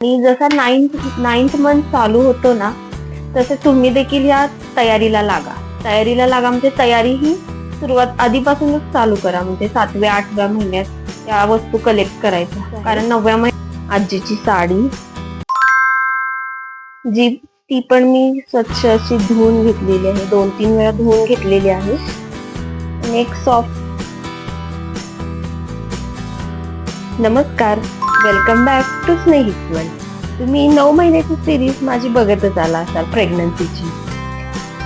आणि जसा ninth month चालू होतो ना, तसे तुम्ही देखील या तयारीला लागा म्हणजे तयारी ही सुरुवात आधीपासूनच चालू करा. म्हणजे 7व्या-8व्या महिन्यात या वस्तू कलेक्ट करायच्या. कारण 9व्या महिन्यात आजीची साडी जी ती पण मी स्वच्छ अशी धुवून घेतलेली आहे, 2-3 वेळा धुवून घेतलेली आहे. आणि एक सॉफ्ट नमस्कार, वेलकम बॅक टू स्नेहित वर्ल्ड. तुम्ही 9 महिन्याची सिरीज माझी बघतच आला असाल प्रेग्नन्सीची.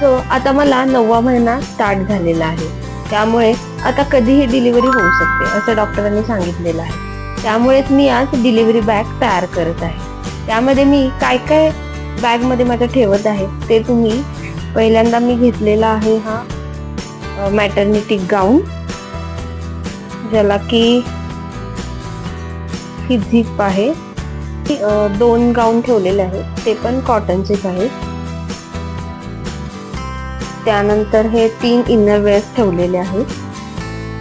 सो आता मला 9वा महिना स्टार्ट झालेला आहे. त्यामुळे आता कधीही डिलिव्हरी होऊ शकते असं डॉक्टरांनी सांगितलेलं आहे. त्यामुळेच मी आज डिलिव्हरी बॅग तयार करत आहे. त्यामध्ये मी काय काय बॅग मध्ये माझ्या ठेवत आहे ते तुम्ही पहिल्यांदा मी घेतलेला आहे हा मॅटर्निटी गाऊन, ज्याला की ही झिप आहे. 2 गाऊन ठेवलेले आहेत, ते पण कॉटनचेच आहेत. त्यानंतर हे 3 इनर वेअर्स ठेवलेले आहेत,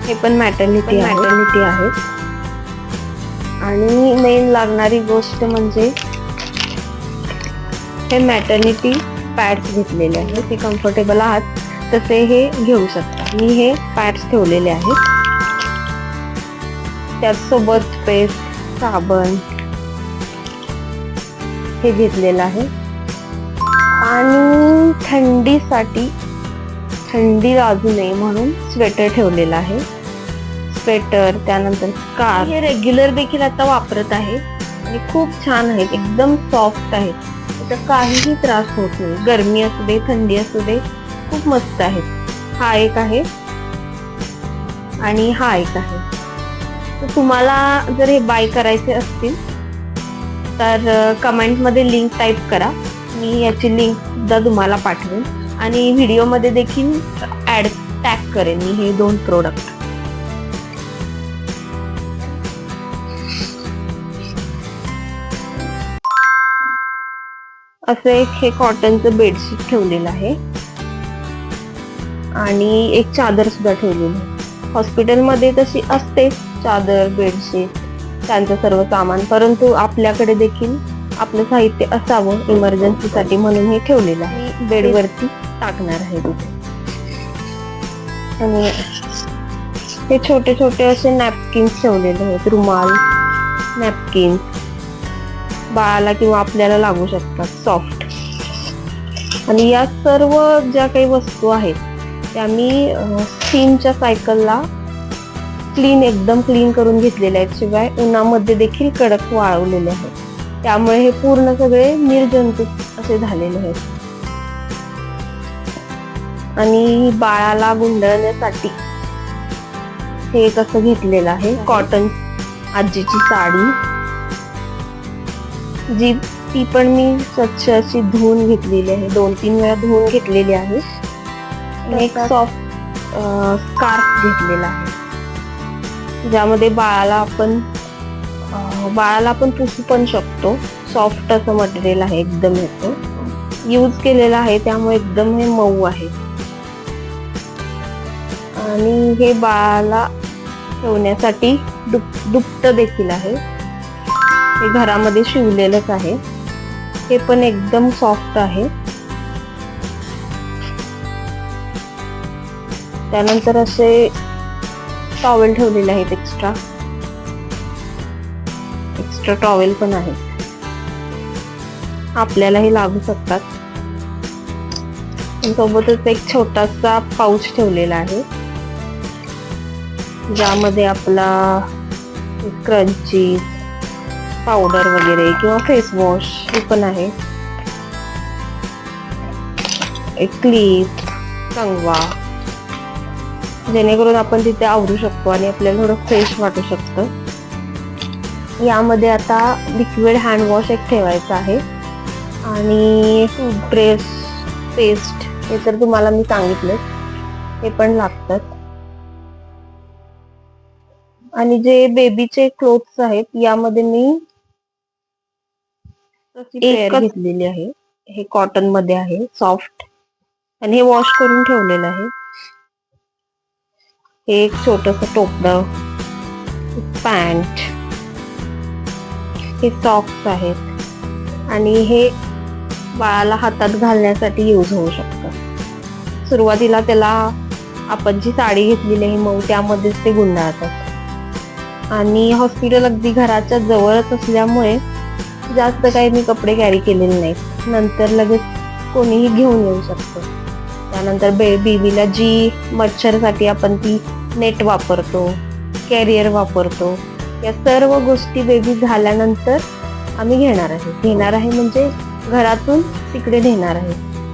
हे पण मॅटर्निटी आहेत. आणि मेन लागणारी गोष्ट म्हणजे हे मॅटर्निटी पॅड्स घेतलेले आहेत. ते कम्फर्टेबल आहात तसे हे घेऊ शकता. मी हे पॅड्स ठेवलेले आहेत. त्याचसोबत पेस्ट, साबण हे घेतलेलं आहे. आणि थंडीसाठी थंडी वाजू नये म्हणून स्वेटर ठेवलेला आहे. स्वेटर, त्यानंतर स्कार्फ. हे रेग्युलर देखील आता वापरत आहे आणि खूप छान आहेत, एकदम सॉफ्ट आहेत. त्याचा काहीही त्रास होत नाही. गरमी असू दे, थंडी असू दे, खूप मस्त आहेत. हा एक आहे आणि हा एक आहे. तर तुम्हाला जर हे बाय करायचे असतील तर कमेंटमध्ये लिंक टाईप करा. मी याची लिंक सुद्धा तुम्हाला पाठवेन आणि व्हिडिओमध्ये देखील टॅग करेन मी हे 2 प्रोडक्ट. असं एक हे कॉटनचं बेडशीट ठेवलेलं आहे आणि एक चादर सुद्धा ठेवलेली आहे. हॉस्पिटलमध्ये तशी असते चादर, बेडशीट, त्यांचं सर्व सामान, परंतु आपल्याकडे देखील आपलं साहित्य असावं इमर्जन्सीसाठी म्हणून हे ठेवलेलं आहे. बेडवरती टाकणार आहे तिथे. आणि हे छोटे छोटे असे नॅपकिन्स ठेवलेले आहेत, रुमाल, नॅपकिन्स बाळाला किंवा आपल्याला लागू शकतात, सॉफ्ट. आणि या सर्व ज्या काही वस्तू आहेत त्या मी स्टीमच्या सायकलला एकदम क्लीन करून घेतलेले आहेत. शिवाय उन्हामध्ये देखील कडक वाळवलेले आहेत. त्यामुळे हे पूर्ण सगळे निर्जंतुक असे झालेले आहेत. आणि बाळाला गुंडळण्यासाठी हे कसं घेतलेलं आहे, कॉटन आजीची साडी, जी ती पण मी स्वच्छ अशी धुवून घेतलेली आहे, 2-3 वेळा धुवून घेतलेली आहे. एक सॉफ्ट स्कार्फ घेतलेला आहे, ज्यामध्ये बाळाला आपण पुसू पण शकतो. सॉफ्ट असं मटेरियल आहे, एकदम ह्याचं यूज केलेलं आहे, त्यामुळे एकदम हे मऊ आहे. आणि हे बाळाला ठेवण्यासाठी दुपट देखील आहे. हे घरामध्ये शिवलेलंच आहे. हे पण एकदम सॉफ्ट आहे. त्यानंतर असे टॉवेल ठेवलेले आहेत, एक्स्ट्रा टॉवेल पण आहेत, आपल्यालाही लागू शकतात. सोबतच एक छोटासा पाऊच ठेवलेला आहे, ज्यामध्ये आपला क्रंची पावडर वगैरे किंवा फेस वॉश हे पण आहे. एक क्लिप, कंगवा, जेणेकरून आपण तिथे आवरू शकतो आणि आपल्याला थोडं फ्रेश वाटू शकतं. यामध्ये आता लिक्विड हँड वॉश एक ठेवायचा आहे. आणि टूथब्रश, पेस्ट हे तर तुम्हाला मी सांगितलं, हे पण लागतात. आणि जे बेबीचे क्लोथ्स आहेत यामध्ये मी एक घेतलेली आहे. हे कॉटन मध्ये आहे, सॉफ्ट, आणि हे वॉश करून ठेवलेलं आहे. हे एक छोटस टोपडं, पॅन्ट, हे सॉक्स आहेत. आणि हे बाळाला हातात घालण्यासाठी यूज होऊ शकतं. सुरुवातीला त्याला आपण जी साडी घेतलेली आहे मऊ त्यामध्येच ते गुंडाळतात आणि हॉस्पिटल अगदी घराच्या जवळच असल्यामुळे जास्त काही मी कपडे कॅरी केलेले नाहीत. नंतर लगेच कोणीही घेऊन येऊ शकतो. त्यानंतर बेबीला जी मच्छरसाठी आपण ती नेट वापरतो, कॅरियर वापरतो, या सर्व गोष्टी बेबी झाल्यानंतर आम्ही घेणार आहे म्हणजे घरातून तिकडे नेणार आहे.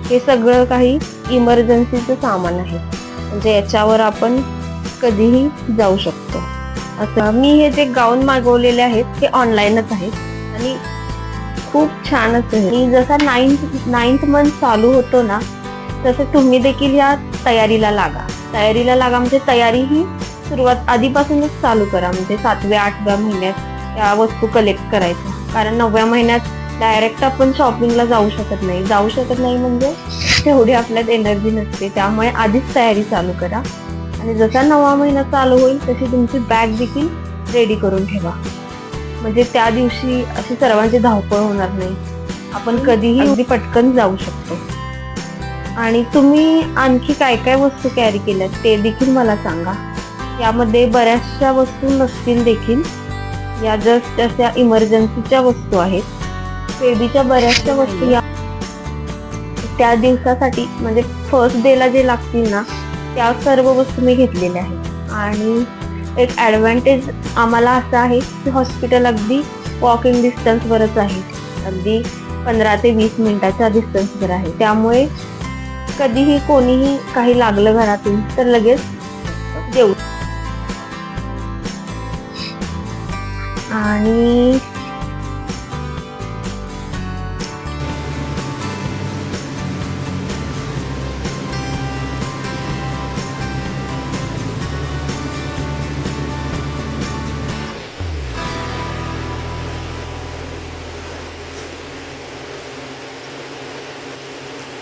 हे सगळं काही इमर्जन्सीचं सामान आहे, म्हणजे याच्यावर आपण कधीही जाऊ शकतो. असं मी हे जे गाऊन मागवलेले आहेत ते ऑनलाईनच आहेत आणि खूप छानच आहे. मी जसा नाईन्थ मंथ चालू होतो ना, तसं तुम्ही देखील या तयारीला लागा म्हणजे तयारी ही सुरुवात आधीपासूनच चालू करा. म्हणजे 7व्या-8व्या महिन्यात या वस्तू कलेक्ट करायच्या, कारण 9व्या महिन्यात डायरेक्ट आपण शॉपिंगला जाऊ शकत नाही म्हणजे तेवढी आपल्यात एनर्जी नसते. त्यामुळे आधीच तयारी चालू करा आणि जसा 9वा महिना चालू होईल तशी तुमची बॅग देखील रेडी करून ठेवा, म्हणजे त्या दिवशी अशी सर्वांची धावपळ होणार नाही. आपण कधीही अगदी पटकन जाऊ शकतो. आणि तुम्ही आणखी काय काय वस्तू कॅरी केल्यात ते देखील मला सांगा. यामध्ये बऱ्याचशा वस्तू नसतील देखील, या जस्ट अशा इमर्जन्सीच्या वस्तू आहेत. बेबीच्या बऱ्याचशा वस्तू या त्या दिवसासाठी म्हणजे फर्स्ट डेला जे लागतील ना त्या सर्व वस्तू मी घेतलेल्या आहेत. आणि एक ॲडव्हान्टेज आम्हाला असा आहे की हॉस्पिटल अगदी वॉकिंग डिस्टन्सवरच आहे, अगदी 15 ते 20 मिनिटाच्या डिस्टन्सवर आहे. त्यामुळे कधीही कोणीही काही लागलं घरातून तर लगेच देऊ. आणि